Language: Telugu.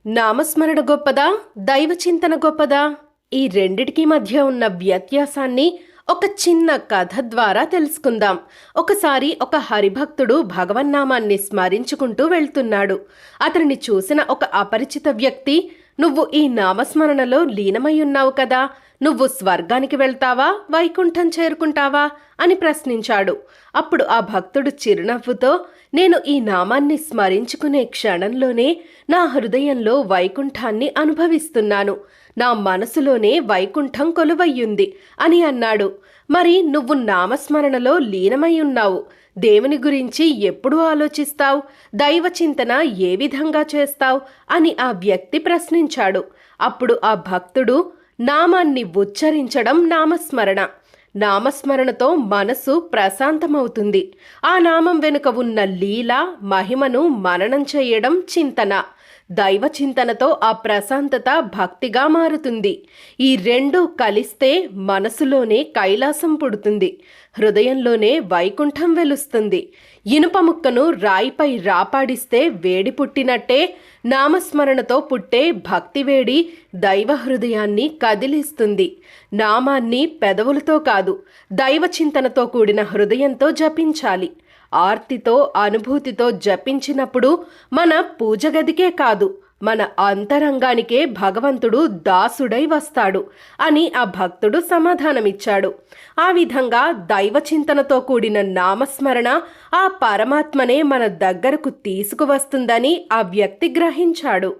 నామస్మరణ గొప్పదా, దైవచింతన గొప్పదా? ఈ రెండిటికి మధ్య ఉన్న వ్యత్యాసాన్ని ఒక చిన్న కథ ద్వారా తెలుసుకుందాం. ఒకసారి ఒక హరిభక్తుడు భగవన్నామాన్ని స్మరించుకుంటూ వెళ్తున్నాడు. అతనిని చూసిన ఒక అపరిచిత వ్యక్తి, "నువ్వు ఈ నామస్మరణలో లీనమై ఉన్నావు కదా, నువ్వు స్వర్గానికి వెళ్తావా, వైకుంఠం చేరుకుంటావా?" అని ప్రశ్నించాడు. అప్పుడు ఆ భక్తుడు చిరునవ్వుతో, "నేను ఈ నామాన్ని స్మరించుకునే క్షణంలోనే నా హృదయంలో వైకుంఠాన్ని అనుభవిస్తున్నాను. నా మనసులోనే వైకుంఠం కొలువయ్యుంది" అని అన్నాడు. "మరి నువ్వు నామస్మరణలో లీనమై ఉన్నావు. దేవుని గురించి ఎప్పుడు ఆలోచిస్తావు? దైవచింతన ఏ విధంగా చేస్తావు?" అని ఆ వ్యక్తి ప్రశ్నించాడు. అప్పుడు ఆ భక్తుడు, "నామాన్ని ఉచ్చరించడం నామస్మరణ. నామస్మరణతో మనసు ప్రశాంతమవుతుంది. ఆ నామం వెనుక ఉన్న లీల, మహిమను మననం చేయడం చింతన. దైవ చింతనతో ఆ ప్రశాంతత భక్తిగా మారుతుంది. ఈ రెండూ కలిస్తే మనసులోనే కైలాసం పుడుతుంది, హృదయంలోనే వైకుంఠం వెలుస్తుంది. ఇనుప ముక్కను రాయిపై రాపాడిస్తే వేడి పుట్టినట్టే నామస్మరణతో పుట్టే భక్తి వేడి దైవ హృదయాన్ని కదిలిస్తుంది. నామాన్ని పెదవులతో కాదు, దైవ చింతనతో కూడిన హృదయంతో జపించాలి. ఆర్తితో, అనుభూతితో జపించినప్పుడు మన పూజ గదికే కాదు, మన అంతరంగానికే భగవంతుడు దాసుడై వస్తాడు" అని ఆ భక్తుడు సమాధానమిచ్చాడు. ఆ విధంగా దైవచింతనతో కూడిన నామస్మరణ ఆ పరమాత్మనే మన దగ్గరకు తీసుకువస్తుందని ఆ వ్యక్తి గ్రహించాడు.